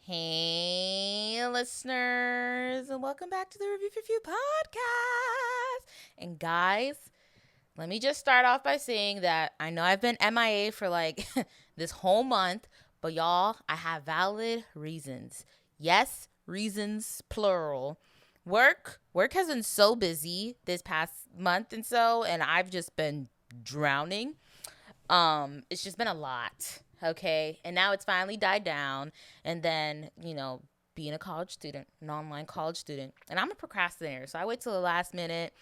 Hey, listeners, and welcome back to the Review for Few podcast. And guys, let me just start off by saying that I know I've been MIA for like this whole month, but y'all, I have valid reasons. Yes, reasons plural. Work has been so busy this past month and so, and I've just been drowning. It's just been a lot, okay? And now it's finally died down. And then, being a college student, an online college student, and I'm a procrastinator, so I wait till the last minute.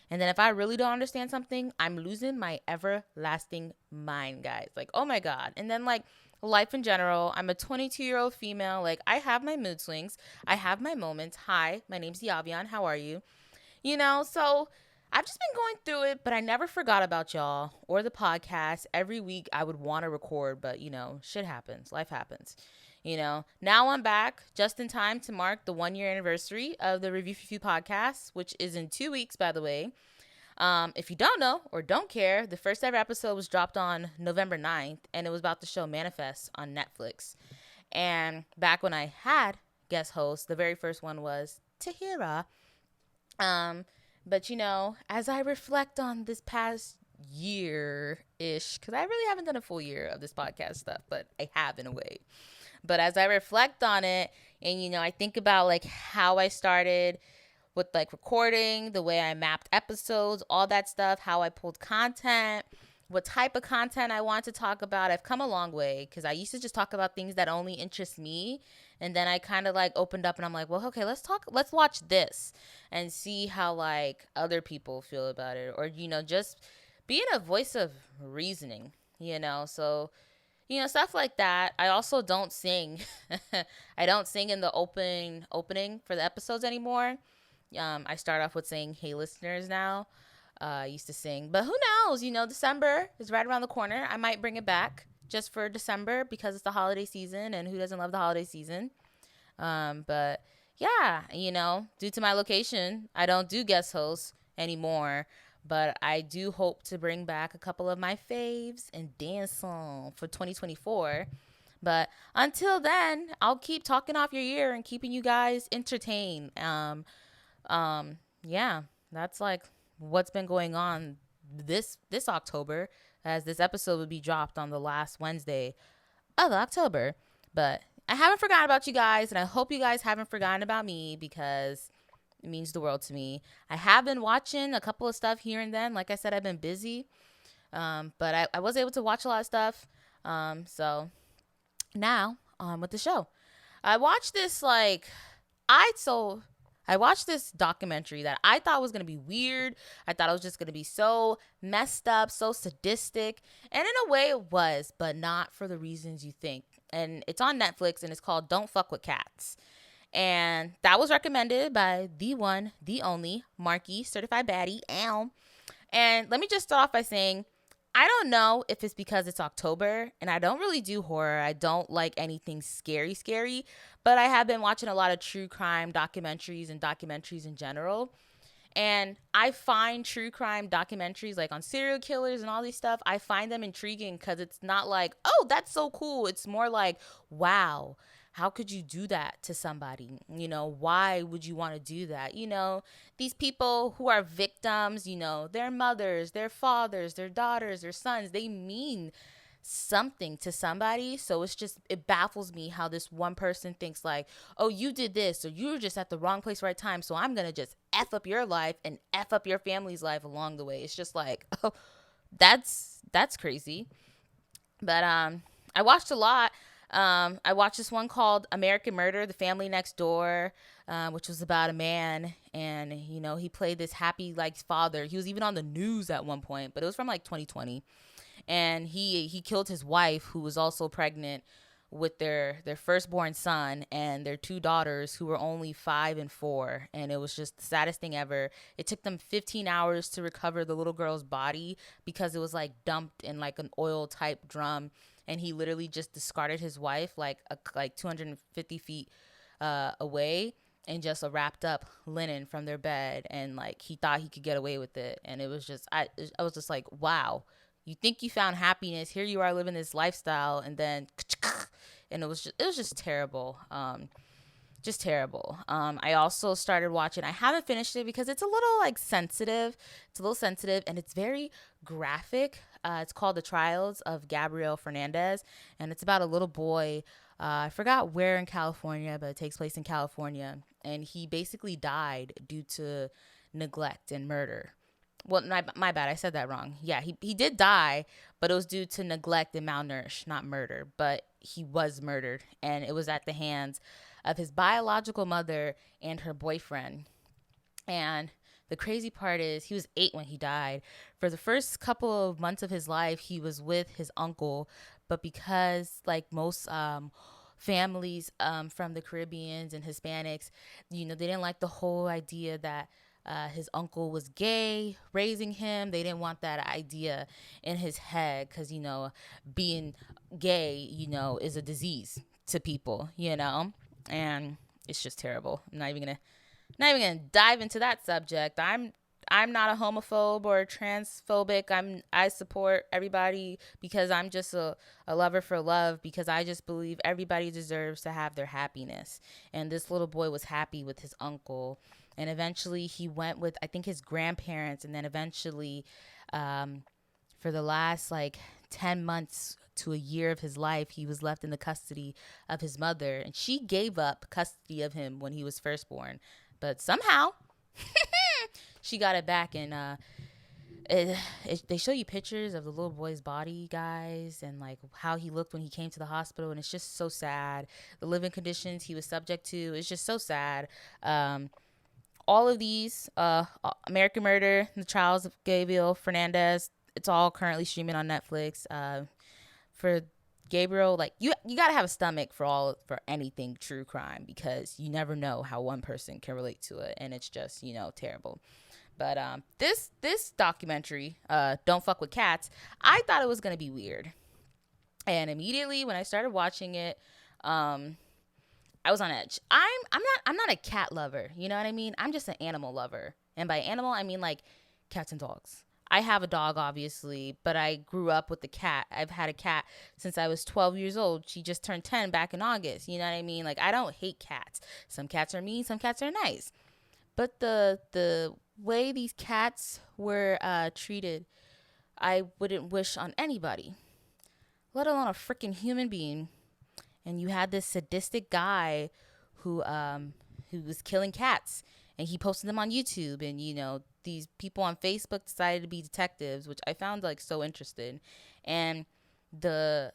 And then if I really don't understand something, I'm losing my everlasting mind, guys. Like, oh my God. And then, like, life in general, I'm a 22-year-old female. Like, I have my mood swings, I have my moments. Hi, my name's Yavian. How are you? So I've just been going through it, but I never forgot about y'all or the podcast. Every week I would want to record, but shit happens. Life happens. Now I'm back just in time to mark the 1 year anniversary of the Review for Few podcast, which is in 2 weeks, by the way. If you don't know or don't care, the first ever episode was dropped on November 9th, and it was about the show Manifest on Netflix. And back when I had guest hosts, the very first one was Tahira. But as I reflect on this past year ish, because I really haven't done a full year of this podcast stuff, but I have in a way. But as I reflect on it, and I think about like how I started with like recording, the way I mapped episodes, all that stuff, how I pulled content, what type of content I want to talk about. I've come a long way because I used to just talk about things that only interest me. And then I kind of like opened up and I'm like, well, okay, let's watch this and see how like other people feel about it. Or, just being a voice of reasoning, So, stuff like that. I also don't sing. I don't sing in the opening for the episodes anymore. I start off with saying, hey, listeners now. I used to sing, but who knows? December is right around the corner. I might bring it back just for December because it's the holiday season, and who doesn't love the holiday season? But yeah, due to my location, I don't do guest hosts anymore. But I do hope to bring back a couple of my faves and dance on for 2024. But until then, I'll keep talking off your ear and keeping you guys entertained. Yeah, that's like what's been going on this October, as this episode would be dropped on the last Wednesday of October. But I haven't forgotten about you guys, and I hope you guys haven't forgotten about me because it means the world to me. I have been watching a couple of stuff here and then. Like I said, I've been busy, but I was able to watch a lot of stuff. So now on with the show. I watched this I so I watched this documentary that I thought was going to be weird. I thought it was just going to be so messed up, so sadistic. And in a way it was, but not for the reasons you think. And it's on Netflix and it's called Don't Fuck with Cats. And that was recommended by the one, the only, Marky, certified baddie, Ow. And let me just start off by saying, I don't know if it's because it's October and I don't really do horror. I don't like anything scary, but I have been watching a lot of true crime documentaries and documentaries in general. And I find true crime documentaries like on serial killers and all these stuff, I find them intriguing because it's not like, oh, that's so cool. It's more like, wow, how could you do that to somebody? Why would you want to do that? These people who are victims, their mothers, their fathers, their daughters, their sons, they mean something to somebody. So it baffles me how this one person thinks like, oh, you did this or you were just at the wrong place, right time, so I'm gonna just F up your life and F up your family's life along the way. It's just like, oh, that's crazy. But I watched a lot. I watched this one called American Murder, The Family Next Door, which was about a man, and he played this happy like father. He was even on the news at one point, but it was from like 2020, and he killed his wife, who was also pregnant with their firstborn son and their two daughters, who were only 5 and 4, and it was just the saddest thing ever. It took them 15 hours to recover the little girl's body because it was like dumped in like an oil type drum, and he literally just discarded his wife like 250 feet away, and just wrapped up linen from their bed, and like he thought he could get away with it. And it was just I was just like, wow, you think you found happiness, here you are living this lifestyle, and then and it was just terrible. Just terrible. I also started watching. I haven't finished it because it's a little like sensitive. It's a little sensitive and it's very graphic. It's called The Trials of Gabriel Fernandez, and it's about a little boy. I forgot where in California, but it takes place in California, and he basically died due to neglect and murder. Well, my bad. I said that wrong. Yeah, he did die, but it was due to neglect and malnourish, not murder. But he was murdered, and it was at the hands of his biological mother and her boyfriend. And the crazy part is he was 8 when he died. For the first couple of months of his life, he was with his uncle. But because, like most families from the Caribbeans and Hispanics, they didn't like the whole idea that his uncle was gay raising him. They didn't want that idea in his head because, being gay, is a disease to people, and it's just terrible. I'm not even gonna dive into that subject. I'm not a homophobe or transphobic. I support everybody because I'm just a lover for love, because I just believe everybody deserves to have their happiness. And this little boy was happy with his uncle. And eventually he went with, I think, his grandparents. And then eventually, for the last like 10 months to a year of his life, he was left in the custody of his mother. And she gave up custody of him when he was first born. But somehow she got it back. And they show you pictures of the little boy's body, guys, and like how he looked when he came to the hospital. And it's just so sad. The living conditions he was subject to, it's just so sad. All of these, American Murder, The Trials of Gabriel Fernandez, it's all currently streaming on Netflix. For Gabriel, like you gotta have a stomach for anything true crime, because you never know how one person can relate to it, and it's just terrible. But this documentary, Don't Fuck with Cats, I thought it was gonna be weird, and immediately when I started watching it, I was on edge. I'm not a cat lover. You know what I mean? I'm just an animal lover. And by animal, I mean like cats and dogs. I have a dog, obviously, but I grew up with the cat. I've had a cat since I was 12 years old. She just turned 10 back in August. You know what I mean? Like, I don't hate cats. Some cats are mean, some cats are nice. But the way these cats were treated, I wouldn't wish on anybody, let alone a freaking human being. And you had this sadistic guy who was killing cats, and he posted them on YouTube. And these people on Facebook decided to be detectives, which I found like so interesting. And the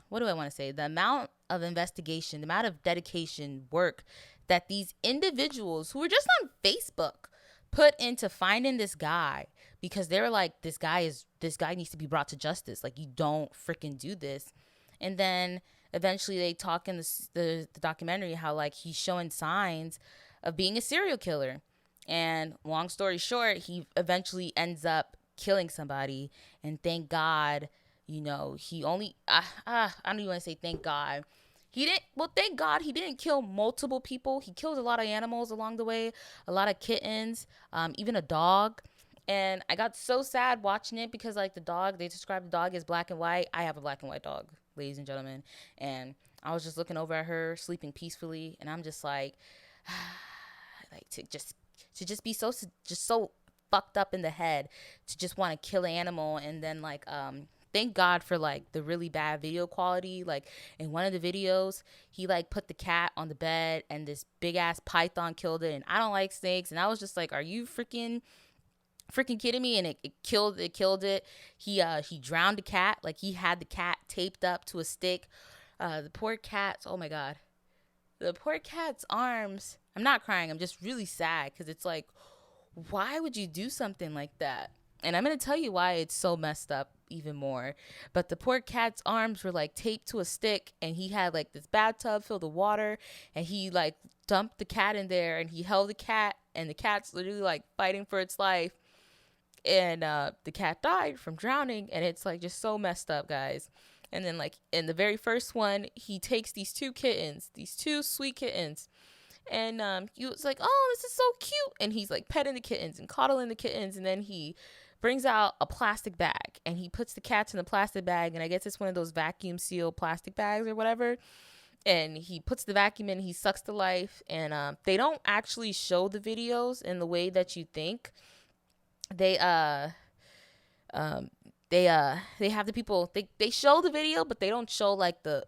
what do I want to say? The amount of investigation, the amount of dedication, work that these individuals who were just on Facebook put into finding this guy, because they were like, this guy needs to be brought to justice. Like, you don't freaking do this. And then eventually they talk in the documentary how like he's showing signs of being a serial killer. And long story short, he eventually ends up killing somebody. And thank God, he only, I don't even want to say thank God. Thank God he didn't kill multiple people. He killed a lot of animals along the way, a lot of kittens, even a dog. And I got so sad watching it because like they described the dog as black and white. I have a black and white dog, ladies and gentlemen. And I was just looking over at her sleeping peacefully. And I'm just like, like to just be so fucked up in the head to just want to kill an animal. And then like, thank God for like the really bad video quality. Like in one of the videos, he like put the cat on the bed and this big ass python killed it. And I don't like snakes. And I was just like, are you freaking kidding me? And it killed it. He drowned the cat. Like, he had the cat taped up to a stick. The poor cat's, oh my God, the poor cat's arms. I'm not crying, I'm just really sad, because it's like, why would you do something like that? And I'm gonna tell you why it's so messed up even more. But the poor cat's arms were like taped to a stick, and he had like this bathtub filled with water, and he like dumped the cat in there, and he held the cat, and the cat's literally like fighting for its life. And the cat died from drowning, and it's like just so messed up, guys. And then like in the very first one, he takes these two sweet kittens, and he was like, oh, this is so cute, and he's like petting the kittens and coddling the kittens, and then he brings out a plastic bag, and he puts the cats in the plastic bag, and I guess it's one of those vacuum seal plastic bags or whatever. And he puts the vacuum in, he sucks the life, and they don't actually show the videos in the way that you think. They um they have the people, they show the video, but they don't show like the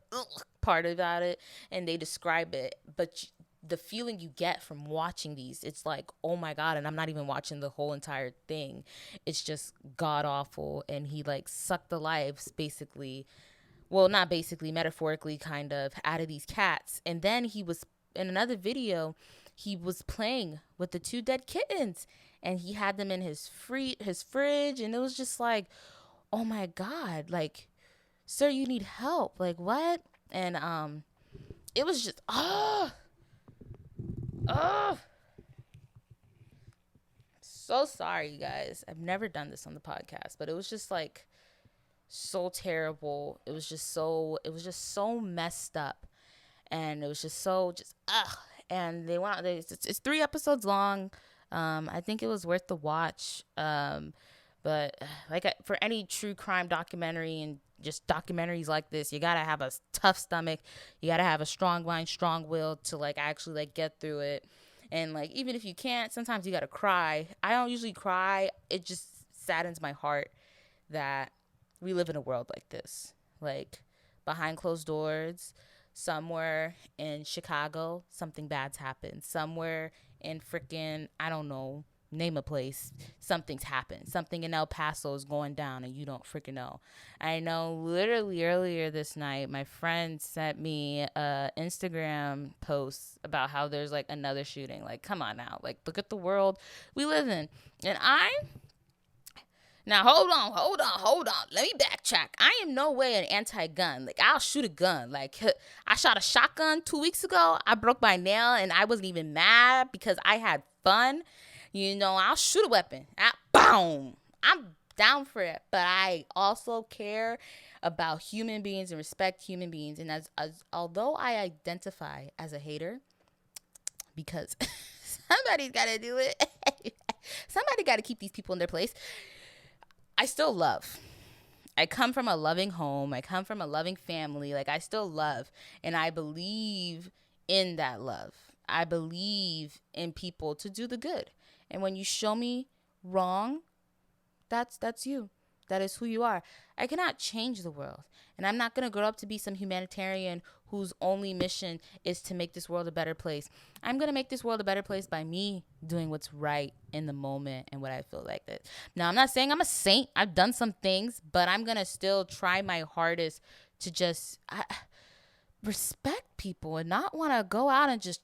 part about it, and they describe it. But the feeling you get from watching these, it's like, oh my god. And I'm not even watching the whole entire thing, it's just god awful. And he like sucked the lives, basically, well, not basically, metaphorically, kind of, out of these cats. And then he was, in another video, he was playing with the two dead kittens, and he had them in his fridge. And it was just like, oh my god, like, sir, you need help, like, what? And it was just, so sorry, you guys, I've never done this on the podcast, but it was just like so terrible. It was just so messed up, and it was just so just and they went out. It's 3 episodes long. I think it was worth the watch. But like, for any true crime documentary and just documentaries like this, you gotta have a tough stomach. You gotta have a strong mind, strong will to like actually like get through it. And like, even if you can't, sometimes you gotta cry. I don't usually cry. It just saddens my heart that we live in a world like this. Like, behind closed doors, somewhere in Chicago, something bad's happened. Somewhere in freaking, I don't know, name a place, something's happened. Something in El Paso is going down, and you don't freaking know. I know, literally earlier this night, my friend sent me a Instagram post about how there's like another shooting. Like, come on now. Like, look at the world we live in. And now, hold on. Let me backtrack. I am no way an anti-gun. Like, I'll shoot a gun. Like, I shot a shotgun 2 weeks ago. I broke my nail, and I wasn't even mad because I had fun. You know, I'll shoot a weapon. Boom. I'm down for it. But I also care about human beings and respect human beings. And as although I identify as a hater, because somebody's got to do it. Somebody got to keep these people in their place. I still love. I come from a loving home. I come from a loving family. Like, I still love. And I believe in that love. I believe in people to do the good. And when you show me wrong, that's you. That is who you are. I cannot change the world. And I'm not going to grow up to be some humanitarian whose only mission is to make this world a better place. I'm going to make this world a better place by me doing what's right in the moment and what I feel like that. Now, I'm not saying I'm a saint. I've done some things, but I'm going to still try my hardest to just respect people and not want to go out and just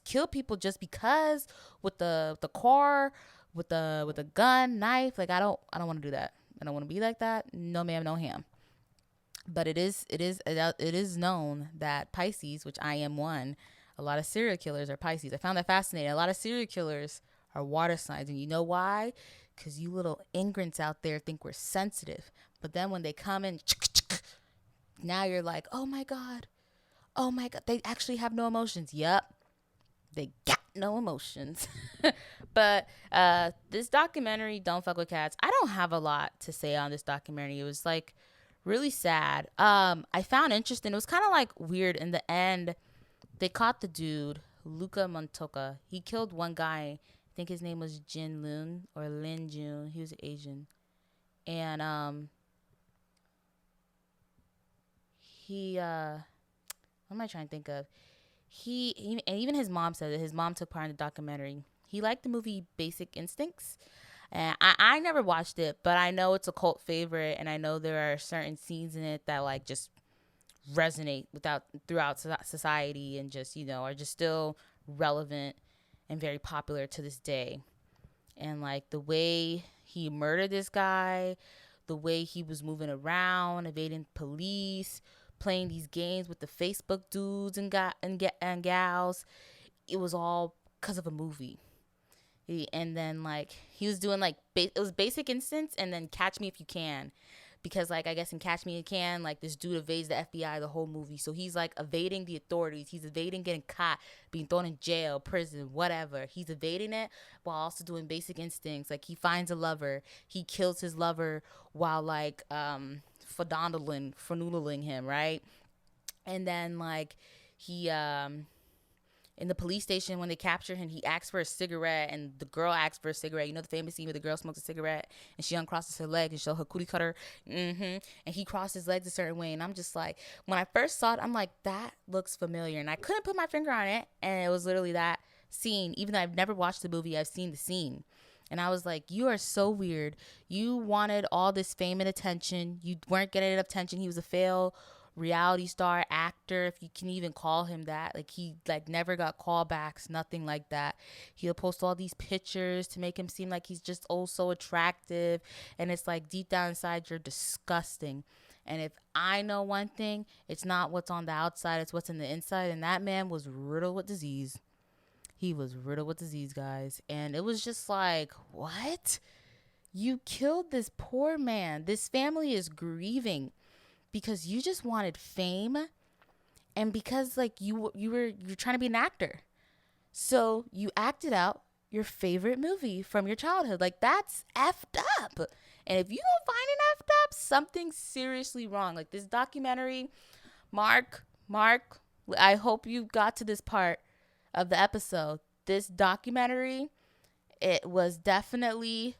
kill people just because, with the car, with a gun, knife. Like, I don't want to do that. I don't want to be like that. No ma'am, no ham. But it is known that Pisces, which I am one, a lot of serial killers are Pisces. I found that fascinating. A lot of serial killers are water signs, and you know why? Because you little ingrats out there think we're sensitive, but then when they come in, now you're like, oh my god, they actually have no emotions. Yep. They got no emotions. But this documentary, Don't Fuck With Cats, I don't have a lot to say on this documentary. It was like really sad. I found interesting. It was kind of like weird. In the end, they caught the dude, Luca Montoka. He killed one guy. I think his name was Jin Lun or Lin Jun. He was Asian. And he what am I trying to think of? He and even his mom said that his mom took part in the documentary. He liked the movie Basic Instincts. And I never watched it, but I know it's a cult favorite, and I know there are certain scenes in it that like just resonate throughout society, and just, are just still relevant and very popular to this day. And like the way he murdered this guy, the way he was moving around, evading police, playing these games with the Facebook dudes and gals, it was all because of a movie. And then like he was doing like it was Basic Instincts and then Catch Me If You Can, because like I guess in Catch Me If You Can, like this dude evades the FBI the whole movie. So he's like evading the authorities. He's evading getting caught, being thrown in jail, prison, whatever. He's evading it while also doing Basic Instincts. Like he finds a lover, he kills his lover while like fanoodling him, right? And then like he in the police station when they capture him, he asks for a cigarette and the girl asks for a cigarette. You know the famous scene where the girl smokes a cigarette and she uncrosses her leg and show her cootie cutter. And he crossed his legs a certain way. And I'm just like, when I first saw it, I'm like, that looks familiar. And I couldn't put my finger on it. And it was literally that scene. Even though I've never watched the movie, I've seen the scene. And I was like, you are so weird. You wanted all this fame and attention. You weren't getting enough attention. He was a failed reality star actor, if you can even call him that. Like he like never got callbacks, nothing like that. He'll post all these pictures to make him seem like he's just oh so attractive, and it's like deep down inside you're disgusting. And if I know one thing, it's not what's on the outside, it's what's in the inside. And that man was riddled with disease. He was riddled with disease, guys. And it was just like, what? You killed this poor man. This family is grieving because you just wanted fame, and because like you're trying to be an actor, so you acted out your favorite movie from your childhood. Like that's effed up. And if you don't find it effed up, something's seriously wrong. Like this documentary, Mark, I hope you got to this part of the episode. This documentary, it was definitely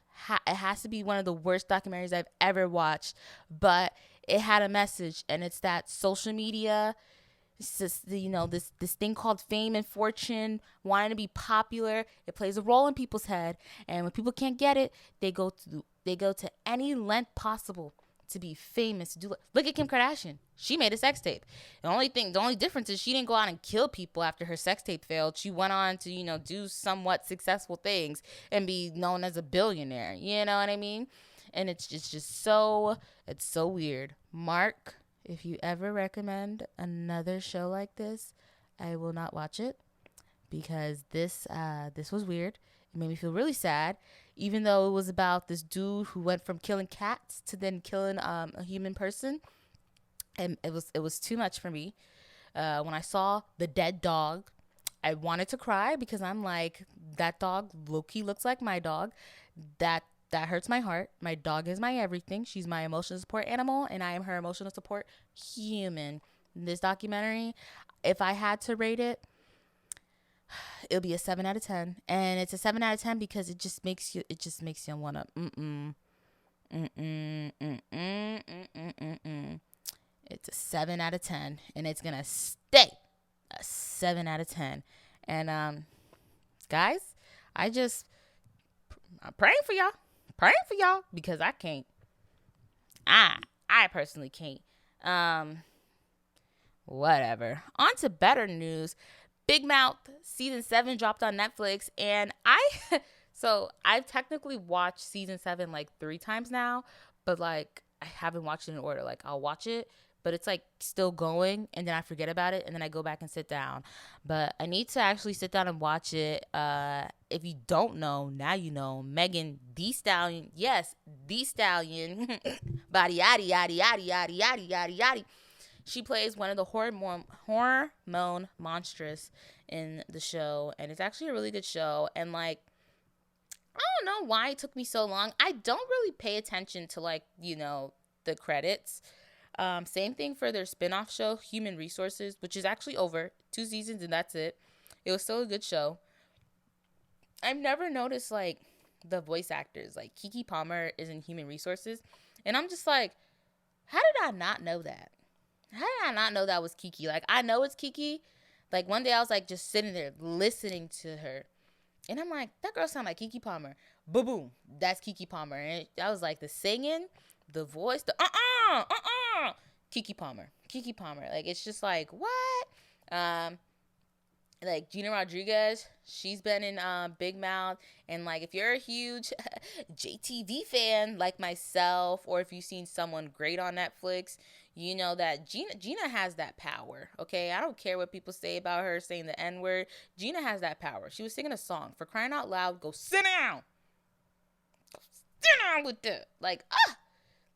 it has to be one of the worst documentaries I've ever watched, but it had a message, and it's that social media, it's just, you know, this thing called fame and fortune, wanting to be popular, it plays a role in people's head, and when people can't get it, they go to any length possible to be famous. Look at Kim Kardashian. She made a sex tape. The only difference is she didn't go out and kill people after her sex tape failed. She went on to, you know, do somewhat successful things and be known as a billionaire. You know what I mean? And it's just so weird. Mark, if you ever recommend another show like this, I will not watch it, because this was weird. It made me feel really sad, even though it was about this dude who went from killing cats to then killing a human person. And it was too much for me. When I saw the dead dog, I wanted to cry, because I'm like, that dog low-key looks like my dog. That hurts my heart. My dog is my everything. She's my emotional support animal, and I am her emotional support human. This documentary, if I had to rate it, it'll be a 7 out of 10. And it's a 7 out of 10 because it just makes you want to It's a 7 out of 10, and it's gonna stay a 7 out of 10. And guys, I'm praying for y'all, because I can't. I personally can't. Whatever. On to better news. Big Mouth season 7 dropped on Netflix, and I've technically watched season 7 like 3 times now, but like I haven't watched it in order. Like I'll watch it, but it's like still going, and then I forget about it, and then I go back and sit down. But I need to actually sit down and watch it. If you don't know, now you know. Megan Thee Stallion, yes, Thee Stallion, body yaddy yaddy yaddy yaddy yaddy yaddy yaddy. She plays one of the hormone monstrous in the show, and it's actually a really good show. And like, I don't know why it took me so long. I don't really pay attention to like, you know, the credits. Same thing for their spinoff show, Human Resources, which is actually over 2 seasons and that's it. It was still a good show. I've never noticed like the voice actors, like Keke Palmer is in Human Resources, and I'm just like, how did I not know that? How did I not know that was Keke? Like, I know it's Keke. Like, one day I was, like, just sitting there listening to her. And I'm like, that girl sound like Keke Palmer. Boom. That's Keke Palmer. And I was like, the singing, the voice, the Keke Palmer. Like, it's just like, what? Like, Gina Rodriguez, she's been in Big Mouth. And, like, if you're a huge JTV fan like myself, or if you've seen someone great on Netflix, you know that Gina has that power, okay? I don't care what people say about her saying the N-word. Gina has that power. She was singing a song. For crying out loud, go sit down. Go sit down with that. Like,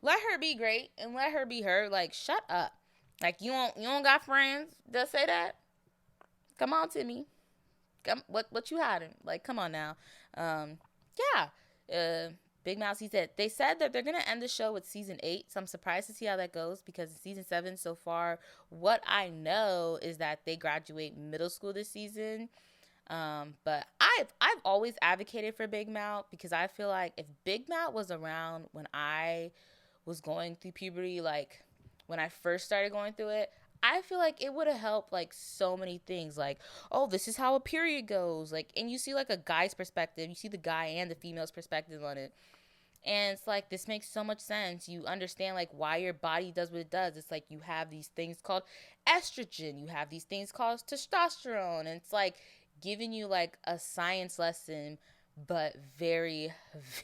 let her be great and let her be her. Like, shut up. Like, you don't got friends that say that? Come on, Timmy. Come, what you hiding? Like, come on now. Yeah. Big Mouse, he said, they said that they're going to end the show with season 8. So I'm surprised to see how that goes, because in season 7 so far, what I know is that they graduate middle school this season. But I've always advocated for Big Mouth, because I feel like if Big Mouth was around when I was going through puberty, like when I first started going through it, I feel like it would have helped like so many things. Like, oh, this is how a period goes. Like, and you see like a guy's perspective, you see the guy and the female's perspective on it. And it's like, this makes so much sense. You understand like why your body does what it does. It's like you have these things called estrogen, you have these things called testosterone, and it's like giving you like a science lesson, but very,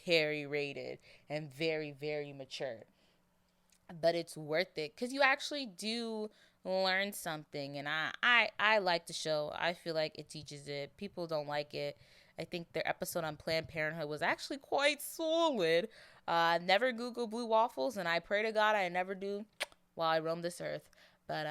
very rated and very, very mature. But it's worth it, because you actually do learn something. And I like the show. I feel like it teaches it. People don't like it. I think their episode on Planned Parenthood was actually quite solid. Never Google blue waffles, and I pray to God I never do while I roam this earth. But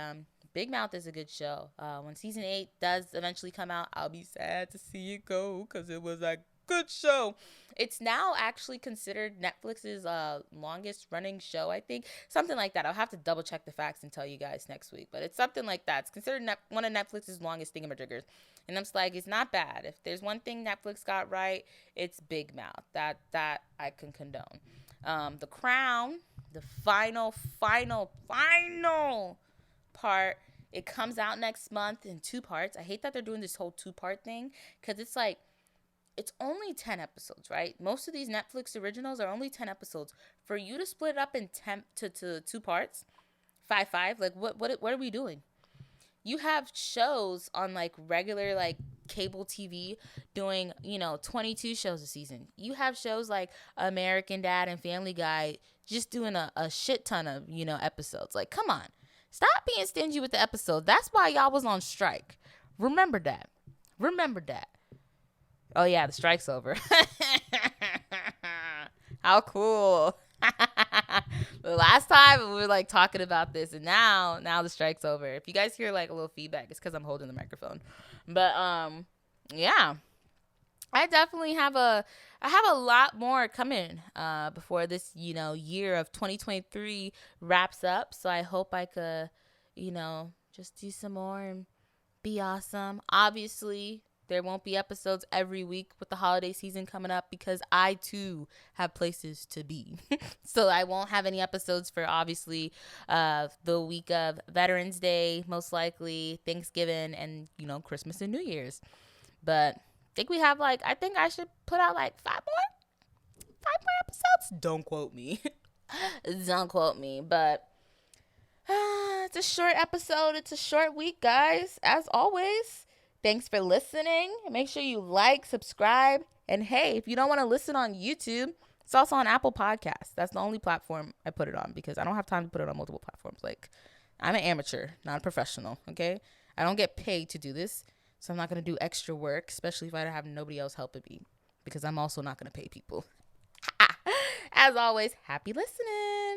Big Mouth is a good show. When season 8 does eventually come out, I'll be sad to see it go, because it was a good show. It's now actually considered Netflix's longest running show, I think. Something like that. I'll have to double check the facts and tell you guys next week. But it's something like that. It's considered one of Netflix's longest thingamajiggers. And I'm just like, it's not bad. If there's one thing Netflix got right, it's Big Mouth. That I can condone. The Crown, the final part, it comes out next month in 2 parts. I hate that they're doing this whole 2-part thing, because it's like, it's only 10 episodes, right? Most of these Netflix originals are only 10 episodes. For you to split it up in 10 to 2 parts, 5, like what are we doing? You have shows on like regular like cable TV doing, 22 shows a season. You have shows like American Dad and Family Guy just doing a shit ton of, episodes. Like, come on. Stop being stingy with the episodes. That's why y'all was on strike. Remember that. Oh, yeah, the strike's over. How cool. The last time we were like talking about this, and now the strike's over. If you guys hear like a little feedback, it's because I'm holding the microphone. But yeah, I definitely have a lot more coming before this year of 2023 wraps up. So I hope I could just do some more and be awesome. Obviously, there won't be episodes every week with the holiday season coming up, because I too have places to be. So I won't have any episodes for obviously the week of Veterans Day, most likely Thanksgiving, and Christmas and New Year's. But I think I should put out like 5 more episodes. Don't quote me. But it's a short episode. It's a short week, guys. As always, thanks for listening. Make sure you like, subscribe. And hey, if you don't want to listen on YouTube, it's also on Apple Podcasts. That's the only platform I put it on, because I don't have time to put it on multiple platforms. Like, I'm an amateur, not a professional, okay? I don't get paid to do this, so I'm not going to do extra work, especially if I have nobody else helping me, because I'm also not going to pay people. As always, happy listening.